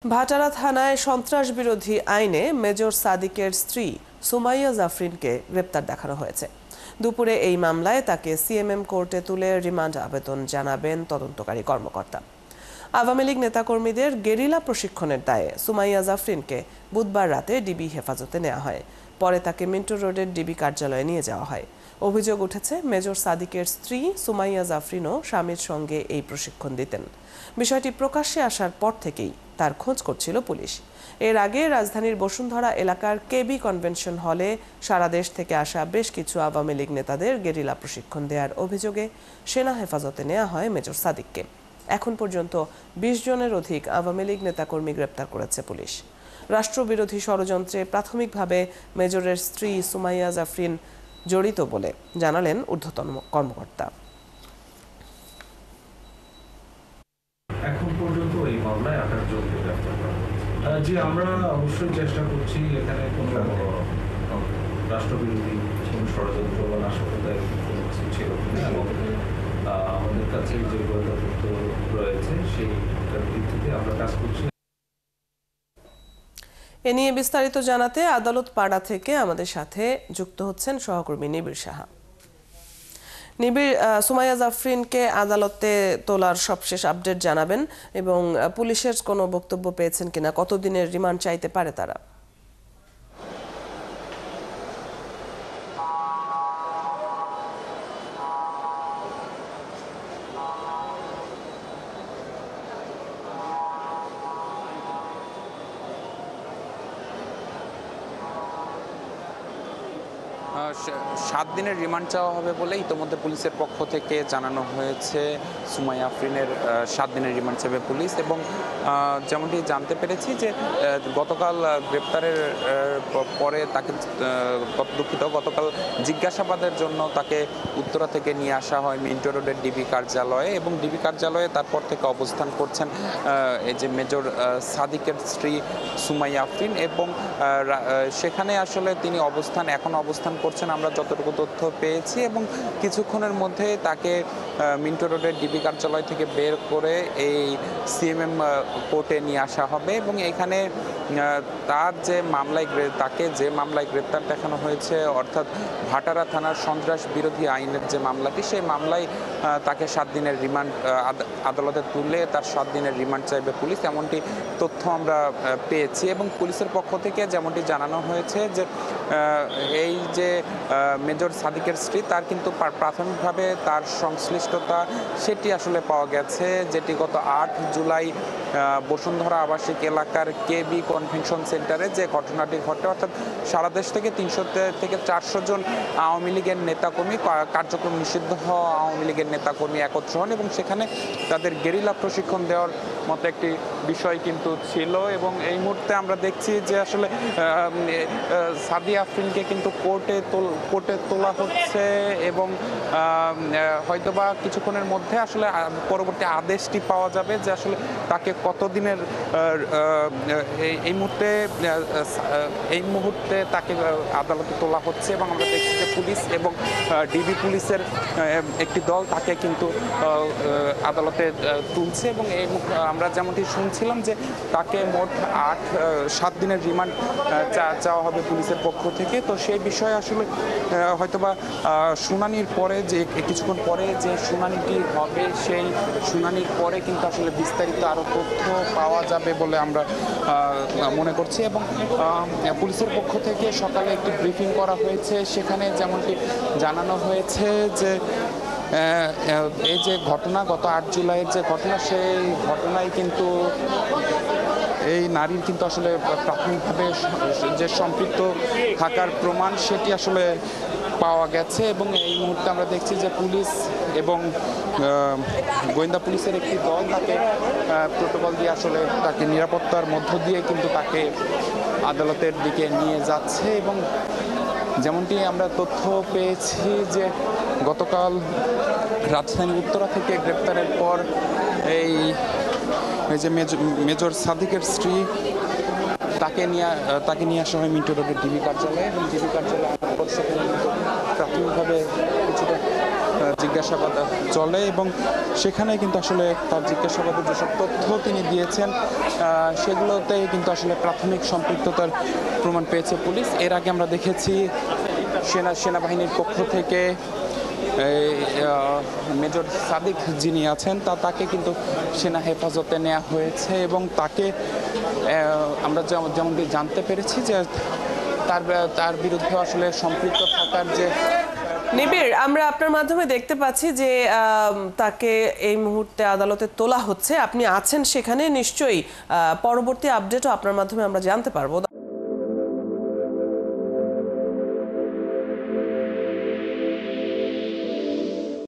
ভাটারা থানায় সন্ত্রাস বিরোধী আইনে মেজর সাদিকের স্ত্রী সুমাইয়া জাফরিনকে গ্রেপ্তার দেখানো হয়েছে। দুপুরে এই মামলায় তাকে সিএমএম কোর্টে তুলে রিমান্ড আবেদন জানাবেন তদন্তকারী কর্মকর্তা। আওয়ামী লীগ নেতাকর্মীদের গেরিলা প্রশিক্ষণের দায়ে সুমাইয়া জাফরিনকে বুধবার রাতে ডিবি হেফাজতে নেওয়া হয়। পরে তাকে মিন্টো রোডের ডিবি কার্যালয়ে নিয়ে যাওয়া হয়। অভিযোগ উঠেছে, মেজর সাদিকের স্ত্রী সুমাইয়া জাফরিনও স্বামীর সঙ্গে এই প্রশিক্ষণ দিতেন। বিষয়টি প্রকাশ্যে আসার পর থেকেই তার খোঁজ করছিল পুলিশ। এর আগে রাজধানীর বসুন্ধরা এলাকার কেবি কনভেনশন হলে সারা দেশ থেকে আসা বেশ কিছু আওয়ামী লীগ নেতাদের গেরিলা প্রশিক্ষণ দেওয়ার অভিযোগে সেনা হেফাজতে নেওয়া হয় মেজর সাদিককে। এখন পর্যন্ত ২০ জনের অধিক আওয়ামী লীগ নেতাকর্মী গ্রেপ্তার করেছে পুলিশ। রাষ্ট্রবিরোধী ষড়যন্ত্রে প্রাথমিকভাবে মেজরের স্ত্রী সুমাইয়া জাফরিন জড়িত বলে জানালেন ঊর্ধ্বতন কর্মকর্তা। এখন পর্যন্ত এই মামলায় ২৮ জনকে গ্রেফতার করা হয়েছে। জি, আমরা অবশ্যই চেষ্টা করছি এখানে কোনো রাষ্ট্রবিরোধী কোনো ষড়যন্ত্র বা নাশকতার কোনো কিছু ছিল কিনা, এবং আমাদের কাছে যে গোয়েন্দা তথ্য রয়েছে সেইটার ভিত্তিতে আমরা কাজ করছি। এ নিয়ে বিস্তারিত জানাতে আদালত পাড়া থেকে আমাদের সাথে যুক্ত হচ্ছেন সহকর্মী নিবিড় সাহা। নিবিড়, সুমাইয়া জাফরিনকে আদালতে তোলার সবশেষ আপডেট জানাবেন এবং পুলিশের কোনো বক্তব্য পেয়েছেন কিনা, কতদিনের রিমান্ড চাইতে পারে তারা? সাত দিনের রিমান্ড চাওয়া হবে বলে ইতোমধ্যে পুলিশের পক্ষ থেকে জানানো হয়েছে। সুমাইয়া আফরিনের 7 দিনের রিমান্ড চাইবে পুলিশ, এবং যেমনটি জানতে পেরেছি যে গতকাল গ্রেপ্তারের পরে তাকে গতকাল জিজ্ঞাসাবাদের জন্য তাকে উত্তরা থেকে নিয়ে আসা হয় মিন্টো রোডের ডিবি কার্যালয়ে, এবং ডিবি কার্যালয়ে তারপর থেকে অবস্থান করছেন এই যে মেজর সাদিকের স্ত্রী সুমাইয়া আফরিন, এবং সেখানে আসলে তিনি এখন অবস্থান করছেন আমরা যতটুকু তথ্য পেয়েছি, এবং কিছুক্ষণের মধ্যে তাকে মিন্টো রোডের ডিবি কার্যালয় থেকে বের করে এই সিএমএম কোর্টে নিয়ে আসা হবে। এবং এখানে তাকে যে মামলায় গ্রেপ্তার দেখানো হয়েছে, অর্থাৎ ভাটারা থানার সন্ত্রাস বিরোধী আইনের যে মামলাটি, সেই মামলায় তাকে 7 দিনের রিমান্ড আদালতে তুলে তার 7 দিনের রিমান্ড চাইবে পুলিশ, এমনটি তথ্য আমরা পেয়েছি। এবং পুলিশের পক্ষ থেকে যেমনটি জানানো হয়েছে যে এই যে মেজর সাদিকের স্ত্রী, তার কিন্তু প্রাথমিকভাবে তার সংশ্লিষ্টতা সেটি আসলে পাওয়া গেছে, যেটি গত ৮ জুলাই বসুন্ধরা আবাসিক এলাকার কেবি কনভেনশন সেন্টারে যে ঘটনাটি ঘটে, অর্থাৎ সারা দেশ থেকে ৩০০ থেকে ৪০০ জন আওয়ামী লীগের নেতাকর্মী, কার্যক্রম নিষিদ্ধ হওয়া আওয়ামী লীগের নেতাকর্মী একত্র হন, এবং সেখানে তাদের গেরিলা প্রশিক্ষণ দেওয়ার মতো একটি বিষয় কিন্তু ছিল। এবং এই মুহূর্তে আমরা দেখছি যে আসলে সাদিয়া আফরিনকে কিন্তু কোর্টে তোলা হচ্ছে, এবং হয়তোবা কিছুক্ষণের মধ্যে আসলে পরবর্তী আদেশটি পাওয়া যাবে যে আসলে তাকে কতদিনের এই মুহূর্তে তাকে আদালতে তোলা হচ্ছে। এবং আমরা দেখছি যে পুলিশ এবং ডিবি পুলিশের একটি দল তাকে কিন্তু আদালতে তুলছে, এবং আমরা যেমনটি শুনছিলাম যে তাকে মোট 7 দিনের রিমান্ড চাওয়া হবে পুলিশের পক্ষ থেকে। তো সেই বিষয়ে আসলে হয়তোবা শুনানির পরে, যে কিছুক্ষণ পরে যে শুনানিটি হবে, সেই শুনানির পরে কিন্তু আসলে বিস্তারিত আরও তথ্য পাওয়া যাবে বলে আমরা মনে করছি। এবং পুলিশের পক্ষ থেকে সকালে একটি ব্রিফিং করা হয়েছে, সেখানে যেমনটি জানানো হয়েছে যে এই যে ঘটনা, গত ৮ জুলাইয়ের যে ঘটনা, সেই ঘটনায় কিন্তু এই নারীর কিন্তু আসলে প্রাথমিকভাবে যে সম্পৃক্ত থাকার প্রমাণ, সেটি আসলে পাওয়া গেছে। এবং এই মুহূর্তে আমরা দেখছি যে পুলিশ এবং গোয়েন্দা পুলিশের একটি দল তাকে প্রোটোকল দিয়ে আসলে তাকে নিরাপত্তার মধ্য দিয়ে কিন্তু তাকে আদালতের দিকে নিয়ে যাচ্ছে। এবং যেমনটি আমরা তথ্য পেয়েছি যে গতকাল রাজধানী উত্তরা থেকে গ্রেপ্তারের পর এই যে মেজর সাদিকের স্ত্রী, তাকে নিয়ে আসা হয় মিন্টো রোডের ডিবি কার্যালয়ে, এবং ডিবি কার্যালয়ে আনার পর সেখানে প্রাথমিকভাবে কিছুটা জিজ্ঞাসাবাদ চলে এবং সেখানে কিন্তু আসলে তার জিজ্ঞাসাবাদে যেসব তথ্য তিনি দিয়েছেন সেগুলোতে কিন্তু আসলে প্রাথমিক সম্পৃক্ততার প্রমাণ পেয়েছে পুলিশ। এর আগে আমরা দেখেছি সেনাবাহিনীর পক্ষ থেকে মেজর সাদিক যিনি আছেন তাকে কিন্তু সেনা হেফাজতে নেওয়া হয়েছে এবং তাকে আমরা যেমনটি জানতে পেরেছি যে তার বিরুদ্ধে আসলে সম্পৃক্ত থাকার যে নিবিড়, আমরা আপনার মাধ্যমে দেখতে পাচ্ছি যে তাকে এই মুহূর্তে আদালতে তোলা হচ্ছে। আপনি আছেন সেখানে, নিশ্চয়ই পরবর্তী আপডেটও আপনার মাধ্যমে আমরা জানতে পারবো।